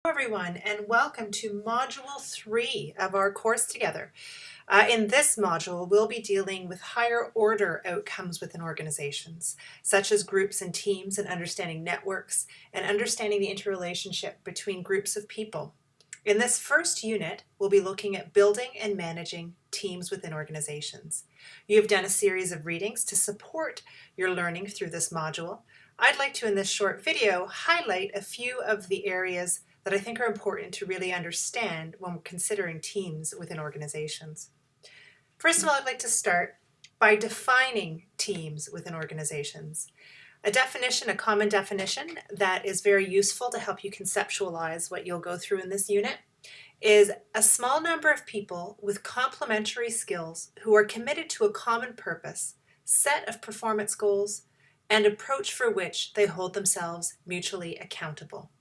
Hello everyone, and welcome to Module 3 of our course together. In this module, we'll be dealing with higher order outcomes within organizations, such as groups and teams, and understanding networks, and understanding the interrelationship between groups of people. In this first unit, we'll be looking at building and managing teams within organizations. You have done a series of readings to support your learning through this module. I'd like to, in this short video, highlight a few of the areas that I think are important to really understand when we're considering teams within organizations. First of all, I'd like to start by defining teams within organizations. A common definition that is very useful to help you conceptualize what you'll go through in this unit is a small number of people with complementary skills who are committed to a common purpose, set of performance goals, and approach for which they hold themselves mutually accountable.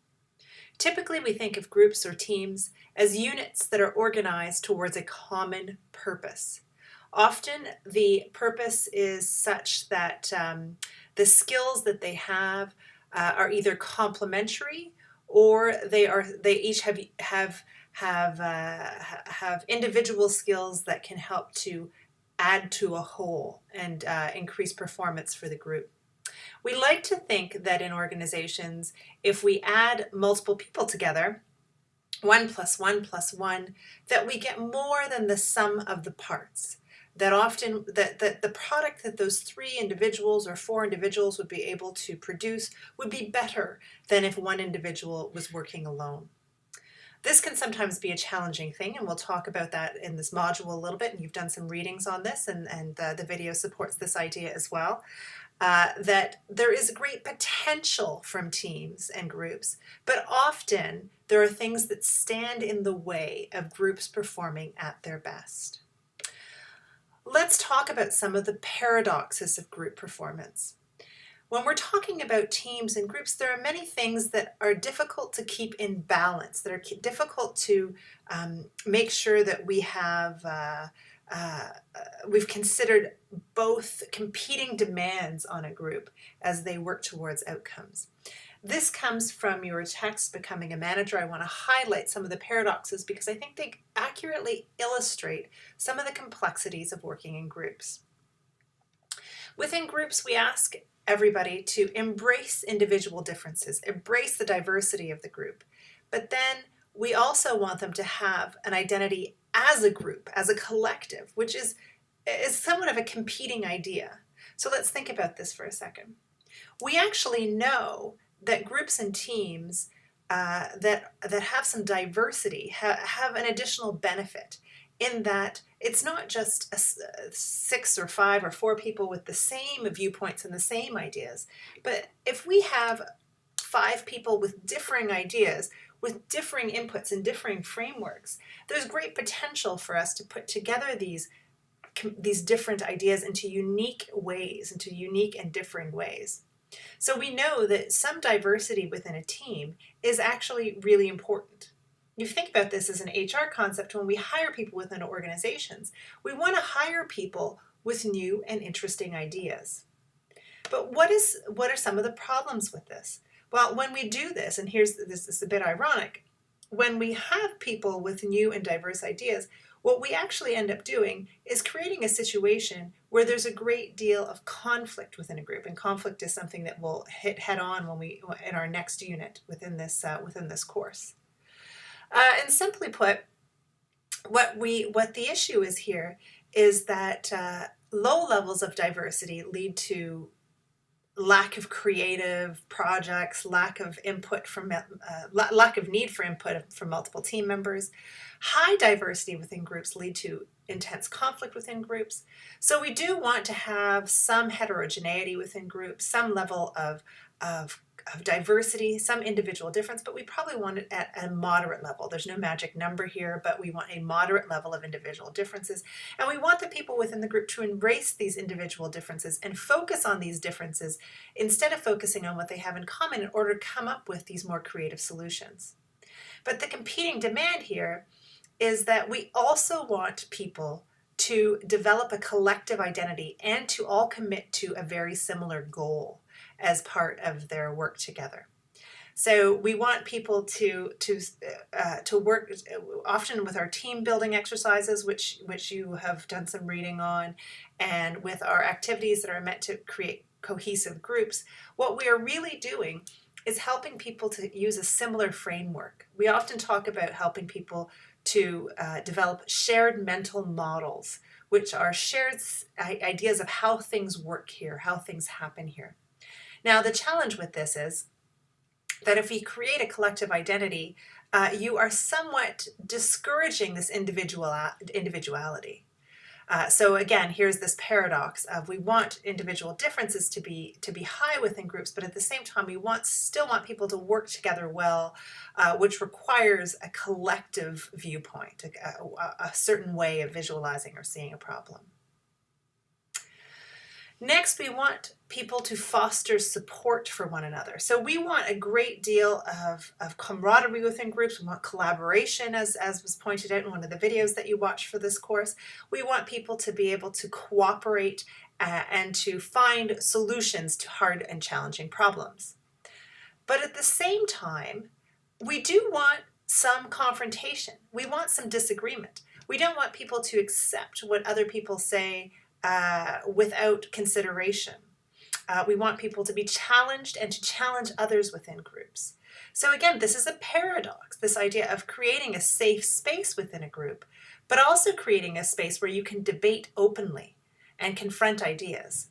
Typically, we think of groups or teams as units that are organized towards a common purpose. Often, the purpose is such that the skills that they have are either complementary or they each have individual skills that can help to add to a whole and increase performance for the group. We like to think that in organizations, if we add multiple people together, 1 + 1 + 1, that we get more than the sum of the parts. That often that the product that those 3 individuals or 4 individuals would be able to produce would be better than if one individual was working alone. This can sometimes be a challenging thing, and we'll talk about that in this module a little bit, and you've done some readings on this, and the video supports this idea as well. That there is great potential from teams and groups, but often there are things that stand in the way of groups performing at their best. Let's talk about some of the paradoxes of group performance. When we're talking about teams and groups, there are many things that are difficult to keep in balance, that are difficult to make sure that we have we've considered both competing demands on a group as they work towards outcomes. This comes from your text, Becoming a Manager. I want to highlight some of the paradoxes because I think they accurately illustrate some of the complexities of working in groups. Within groups, we ask everybody to embrace individual differences, embrace the diversity of the group, but then we also want them to have an identity as a group, as a collective, which is somewhat of a competing idea. So let's think about this for a second. We actually know that groups and teams that have some diversity have an additional benefit in that it's not just 6 or 5 or 4 people with the same viewpoints and the same ideas, but if we have 5 people with differing ideas, with differing inputs and differing frameworks, there's great potential for us to put together these different ideas into unique ways, into unique and differing ways. So we know that some diversity within a team is actually really important. You think about this as an HR concept. When we hire people within organizations, we want to hire people with new and interesting ideas. But what are some of the problems with this? Well, when we do this, and this is a bit ironic, when we have people with new and diverse ideas, what we actually end up doing is creating a situation where there's a great deal of conflict within a group, and conflict is something that we'll hit head on in our next unit within this course. And simply put, what the issue is here is that low levels of diversity lead to lack of creative projects, lack of need for input from multiple team members. High diversity within groups lead to intense conflict within groups. So we do want to have some heterogeneity within groups, some level of diversity, some individual difference, but we probably want it at a moderate level. There's no magic number here, but we want a moderate level of individual differences. And we want the people within the group to embrace these individual differences and focus on these differences instead of focusing on what they have in common in order to come up with these more creative solutions. But the competing demand here is that we also want people to develop a collective identity and to all commit to a very similar goal as part of their work together. So we want people to work often with our team building exercises, which you have done some reading on, and with our activities that are meant to create cohesive groups. What we are really doing is helping people to use a similar framework. We often talk about helping people to develop shared mental models, which are shared ideas of how things work here, how things happen here. Now, the challenge with this is that if we create a collective identity, you are somewhat discouraging this individuality. So again, here's this paradox of we want individual differences to be high within groups, but at the same time, we still want people to work together well, which requires a collective viewpoint, a certain way of visualizing or seeing a problem. Next, we want people to foster support for one another. So we want a great deal of camaraderie within groups. We want collaboration, as was pointed out in one of the videos that you watched for this course. We want people to be able to cooperate and to find solutions to hard and challenging problems. But at the same time, we do want some confrontation. We want some disagreement. We don't want people to accept what other people say without consideration. We want people to be challenged and to challenge others within groups. So again, this is a paradox, this idea of creating a safe space within a group, but also creating a space where you can debate openly and confront ideas.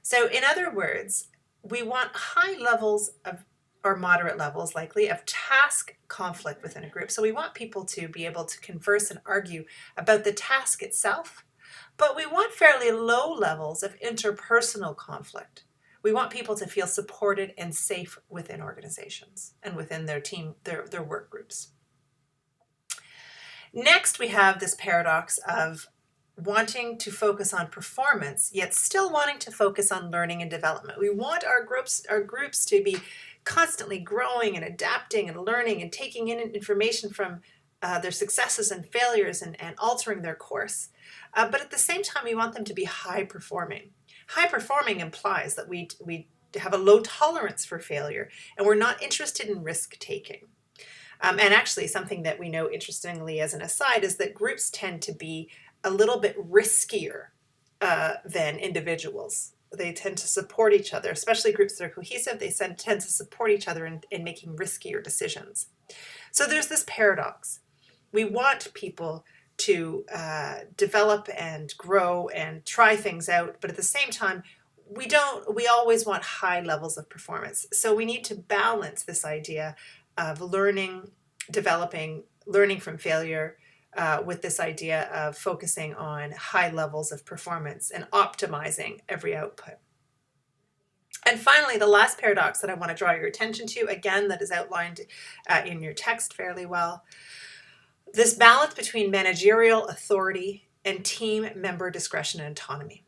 So in other words, we want high levels of, or moderate levels likely, of task conflict within a group. So we want people to be able to converse and argue about the task itself, but we want fairly low levels of interpersonal conflict. We want people to feel supported and safe within organizations and within their team, their work groups. Next, we have this paradox of wanting to focus on performance, yet still wanting to focus on learning and development. We want our groups to be constantly growing and adapting and learning and taking in information from their successes and failures and altering their course. But at the same time, we want them to be high performing. High performing implies that we have a low tolerance for failure and we're not interested in risk taking. And actually, something that we know, interestingly, as an aside, is that groups tend to be a little bit riskier than individuals. They tend to support each other, especially groups that are cohesive. They tend to support each other in making riskier decisions. So there's this paradox. We want people to develop and grow and try things out, but at the same time, we always want high levels of performance. So we need to balance this idea of learning, developing, learning from failure, with this idea of focusing on high levels of performance and optimizing every output. And finally, the last paradox that I want to draw your attention to, again, that is outlined in your text fairly well, this balance between managerial authority and team member discretion and autonomy.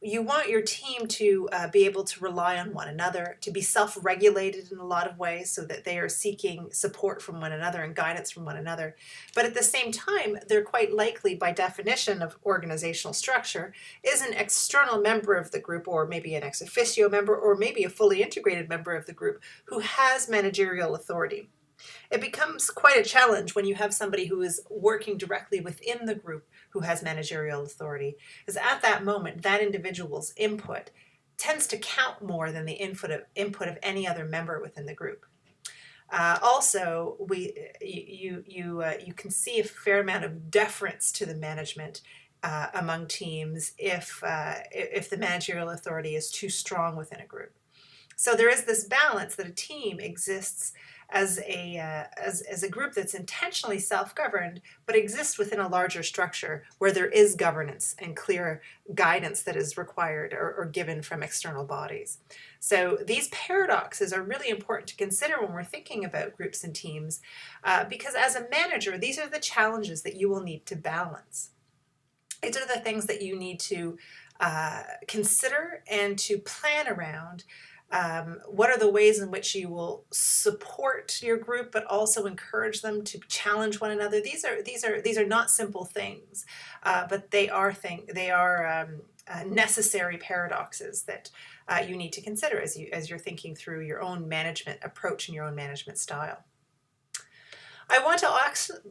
You want your team to be able to rely on one another, to be self-regulated in a lot of ways so that they are seeking support from one another and guidance from one another. But at the same time, they're quite likely, by definition of organizational structure, is an external member of the group, or maybe an ex officio member, or maybe a fully integrated member of the group who has managerial authority. It becomes quite a challenge when you have somebody who is working directly within the group who has managerial authority, because at that moment, that individual's input tends to count more than the input of any other member within the group. Also, you can see a fair amount of deference to the management among teams if the managerial authority is too strong within a group. So there is this balance that a team exists as a group that's intentionally self-governed, but exists within a larger structure where there is governance and clear guidance that is required or given from external bodies. So these paradoxes are really important to consider when we're thinking about groups and teams, because as a manager, these are the challenges that you will need to balance. These are the things that you need to consider and to plan around What are the ways in which you will support your group, but also encourage them to challenge one another? These are not simple things, but they are necessary paradoxes that you need to consider as you're thinking through your own management approach and your own management style. I want to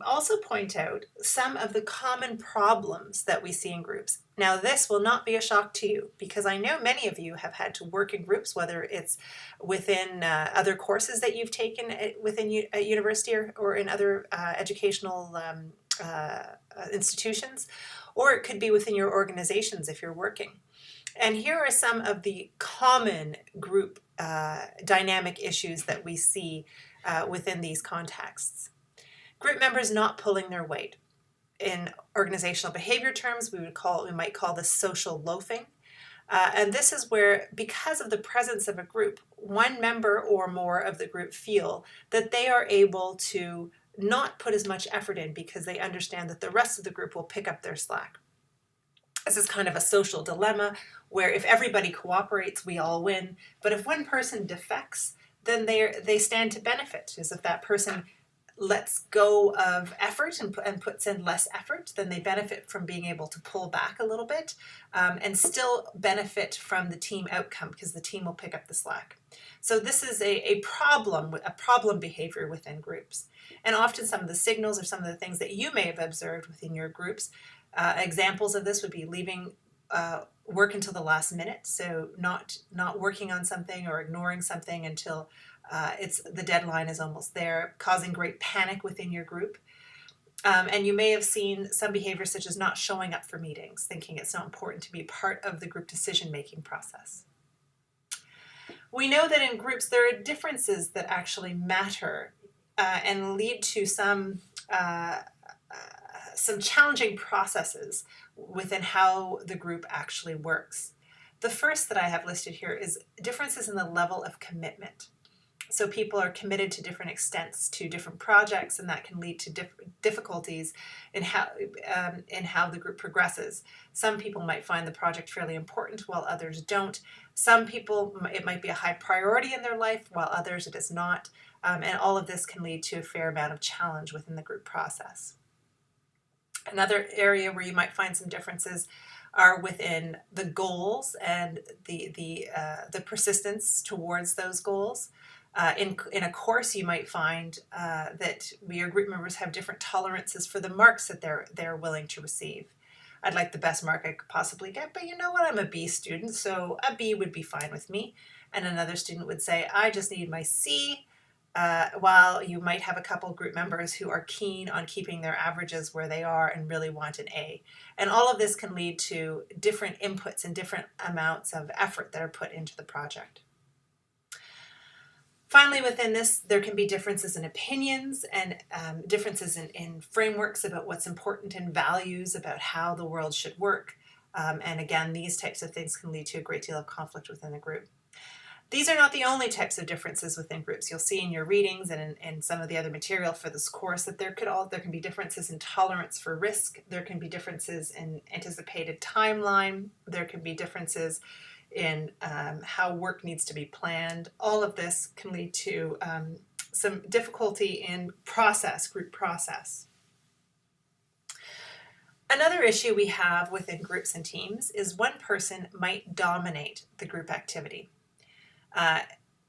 also point out some of the common problems that we see in groups. Now, this will not be a shock to you because I know many of you have had to work in groups, whether it's within other courses that you've taken within a university or in other educational institutions, or it could be within your organizations if you're working. And here are some of the common group dynamic issues that we see within these contexts. Group members not pulling their weight. In organizational behavior terms, we might call this social loafing. And this is where, because of the presence of a group, one member or more of the group feel that they are able to not put as much effort in because they understand that the rest of the group will pick up their slack. This is kind of a social dilemma where if everybody cooperates, we all win. But if one person defects, then they stand to benefit, as if that person lets go of effort and puts in less effort, then they benefit from being able to pull back a little bit and still benefit from the team outcome because the team will pick up the slack. So this is a problem behavior within groups. And often some of the signals or some of the things that you may have observed within your groups, examples of this would be leaving work until the last minute, so not working on something or ignoring something until the deadline is almost there, causing great panic within your group. And you may have seen some behaviors such as not showing up for meetings, thinking it's not important to be part of the group decision-making process. We know that in groups there are differences that actually matter and lead to some challenging processes within how the group actually works. The first that I have listed here is differences in the level of commitment. So people are committed to different extents to different projects, and that can lead to difficulties in how the group progresses. Some people might find the project fairly important, while others don't. Some people, it might be a high priority in their life, while others it is not. And all of this can lead to a fair amount of challenge within the group process. Another area where you might find some differences are within the goals and the persistence towards those goals. In a course, you might find that your group members have different tolerances for the marks that they're willing to receive. I'd like the best mark I could possibly get, but you know what? I'm a B student, so a B would be fine with me. And another student would say, I just need my C, while you might have a couple group members who are keen on keeping their averages where they are and really want an A. And all of this can lead to different inputs and different amounts of effort that are put into the project. Finally, within this, there can be differences in opinions and differences in frameworks about what's important and values about how the world should work. And again, these types of things can lead to a great deal of conflict within the group. These are not the only types of differences within groups. You'll see in your readings and in some of the other material for this course that there can be differences in tolerance for risk. There can be differences in anticipated timeline. There can be differences in how work needs to be planned. All of this can lead to some difficulty in group process. Another issue we have within groups and teams is one person might dominate the group activity,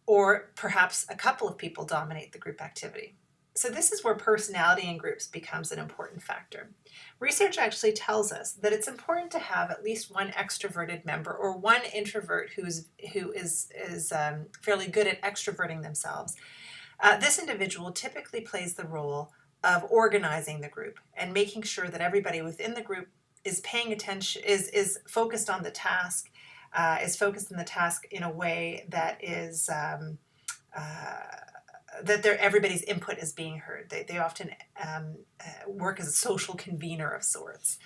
or perhaps a couple of people dominate the group activity. So this is where personality in groups becomes an important factor. Research actually tells us that it's important to have at least one extroverted member or one introvert who is fairly good at extroverting themselves. This individual typically plays the role of organizing the group and making sure that everybody within the group is paying attention, is focused on the task, in a way that is that everybody's input is being heard. They often work as a social convener of sorts.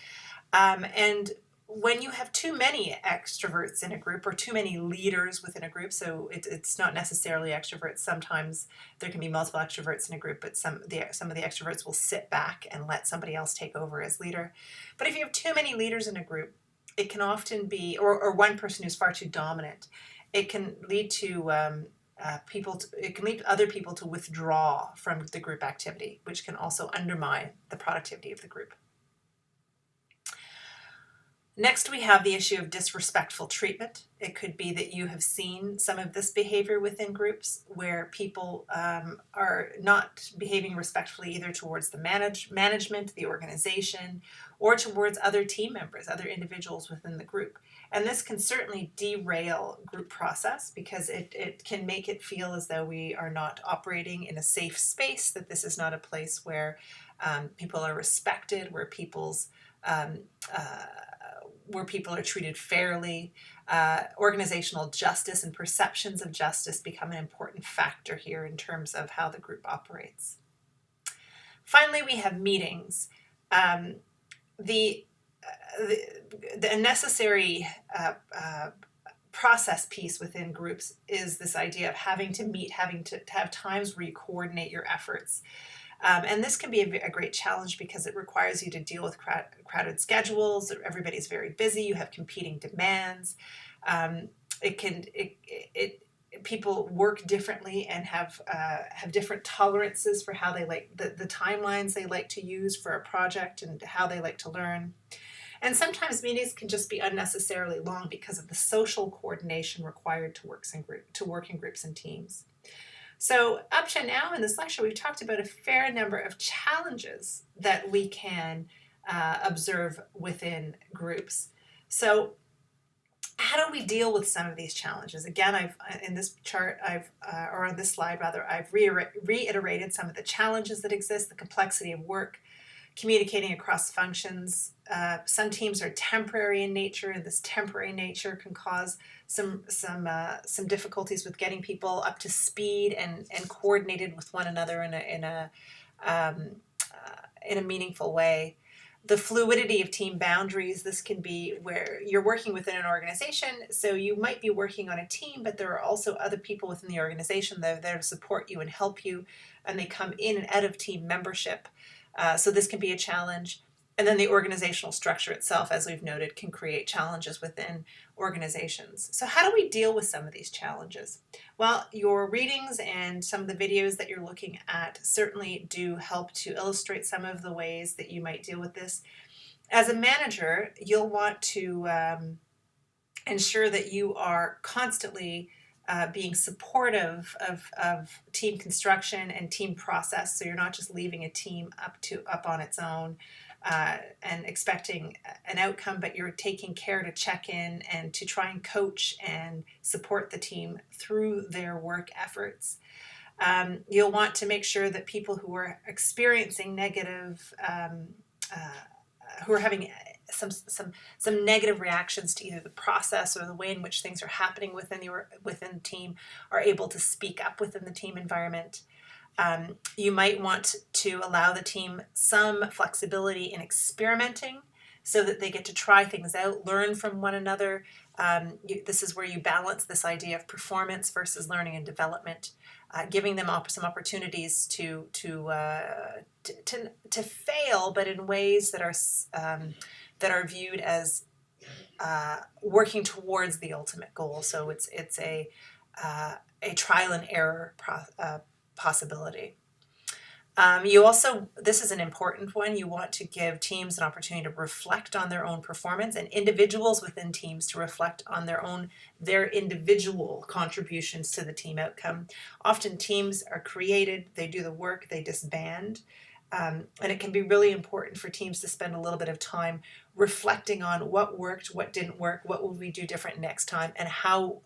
And when you have too many extroverts in a group or too many leaders within a group, so it's not necessarily extroverts. Sometimes there can be multiple extroverts in a group, but some of the extroverts will sit back and let somebody else take over as leader. But if you have too many leaders in a group, it can often be, or one person who's far too dominant, it can lead to it can lead other people to withdraw from the group activity, which can also undermine the productivity of the group. Next, we have the issue of disrespectful treatment. It could be that you have seen some of this behavior within groups where people are not behaving respectfully either towards the management, the organization, or towards other team members, other individuals within the group. And this can certainly derail group process because it can make it feel as though we are not operating in a safe space, that this is not a place where people are respected, where people are treated fairly. Organizational justice and perceptions of justice become an important factor here in terms of how the group operates. Finally, we have meetings. The necessary process piece within groups is this idea of having to meet, having to have times where you coordinate your efforts. And this can be a great challenge because it requires you to deal with crowded schedules. Everybody's very busy. You have competing demands. People work differently and have different tolerances for how they like the timelines they like to use for a project and how they like to learn. And sometimes meetings can just be unnecessarily long because of the social coordination required to work in groups and teams. So up to now in this lecture, we've talked about a fair number of challenges that we can observe within groups. So how do we deal with some of these challenges? Again, in this chart, or on this slide rather, I've reiterated some of the challenges that exist, the complexity of work, communicating across functions. Some teams are temporary in nature, and this temporary nature can cause some difficulties with getting people up to speed and coordinated with one another in a meaningful way. The fluidity of team boundaries. This can be where you're working within an organization, so you might be working on a team, but there are also other people within the organization that are there to support you and help you, and they come in and out of team membership. So this can be a challenge. And then the organizational structure itself, as we've noted, can create challenges within organizations. So how do we deal with some of these challenges? Well, your readings and some of the videos that you're looking at certainly do help to illustrate some of the ways that you might deal with this. As a manager, you'll want to ensure that you are constantly being supportive of team construction and team process, so you're not just leaving a team up on its own and expecting an outcome, but you're taking care to check in and to try and coach and support the team through their work efforts. You'll want to make sure that people who are experiencing negative, who are having some negative reactions to either the process or the way in which things are happening within the team are able to speak up within the team environment. You might want to allow the team some flexibility in experimenting so that they get to try things out, learn from one another. This is where you balance this idea of performance versus learning and development, giving them some opportunities to fail, but in ways that are viewed as working towards the ultimate goal. So it's a trial and error possibility. This is an important one, you want to give teams an opportunity to reflect on their own performance and individuals within teams to reflect on their individual contributions to the team outcome. Often teams are created, they do the work, they disband. And it can be really important for teams to spend a little bit of time reflecting on what worked, what didn't work, what will we do different next time, and how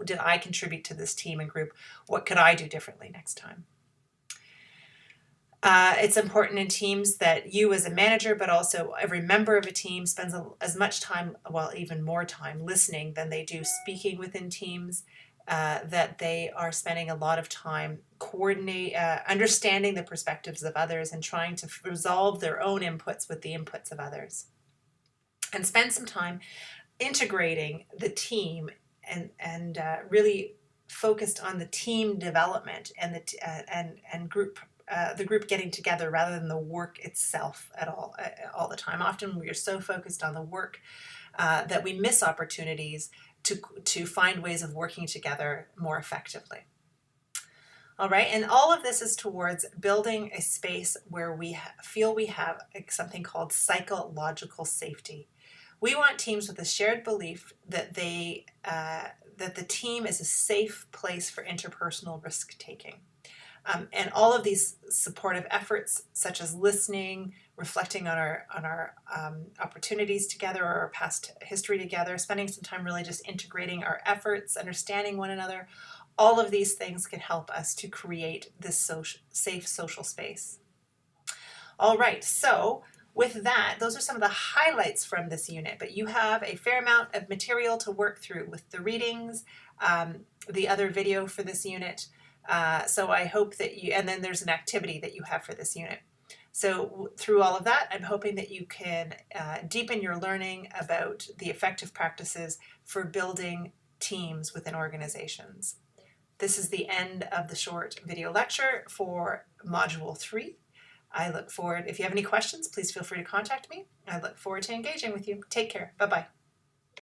did I contribute to this team and group? What could I do differently next time? It's important in teams that you as a manager, but also every member of a team spends as much time, well, even more time listening than they do speaking within teams, that they are spending a lot of time understanding the perspectives of others and trying to resolve their own inputs with the inputs of others. And spend some time integrating the team and really focused on the team development and the group getting together rather than the work itself at all the time. Often we are so focused on the work that we miss opportunities to find ways of working together more effectively. All right, and all of this is towards building a space where we feel we have something called psychological safety. We want teams with a shared belief that that the team is a safe place for interpersonal risk taking. And all of these supportive efforts, such as listening, reflecting on our opportunities together or our past history together, spending some time really just integrating our efforts, understanding one another, all of these things can help us to create this safe social space. All right, so with that, those are some of the highlights from this unit, but you have a fair amount of material to work through with the readings, the other video for this unit. So I hope that and then there's an activity that you have for this unit. So through all of that, I'm hoping that you can deepen your learning about the effective practices for building teams within organizations. This is the end of the short video lecture for Module 3. I look forward, if you have any questions, please feel free to contact me. I look forward to engaging with you. Take care. Bye-bye.